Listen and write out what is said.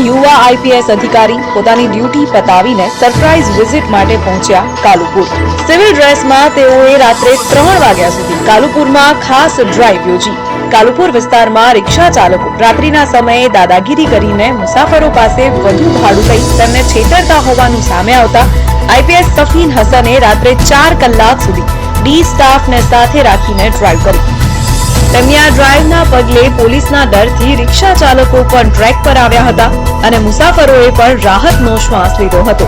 युवा आईपीएस अधिकारी પોતાની ડ્યુટી પતાવીને સરપ્રાઇઝ વિઝિટ માટે પહોંચ્યા કાલુપુર। સિવિલ ડ્રેસમાં તેઓએ રાત્રે 3 વાગ્યા સુધી કાલુપુરમાં ખાસ ડ્રાઈવ યોજી। કાલુપુર વિસ્તારમાં રિક્ષા ચાલકો રાત્રિના સમયે દાદાગીરી કરીને મુસાફરો પાસે વધુ ભાડું લઈ તેમને છેતરતા હોવાનું સામે આવતા આઈપીએસ સફીન હસને રાત્રે 4 કલાક સુધી ડી સ્ટાફને સાથે રાખીને ડ્રાઈવ કરી। તેમની આ ડ્રાઈવના પગલે પોલીસના ડરથી રિક્ષા ચાલકો પણ ટ્રેક પર આવ્યા હતા અને મુસાફરોએ પણ રાહતનો શ્વાસ લીધો હતો।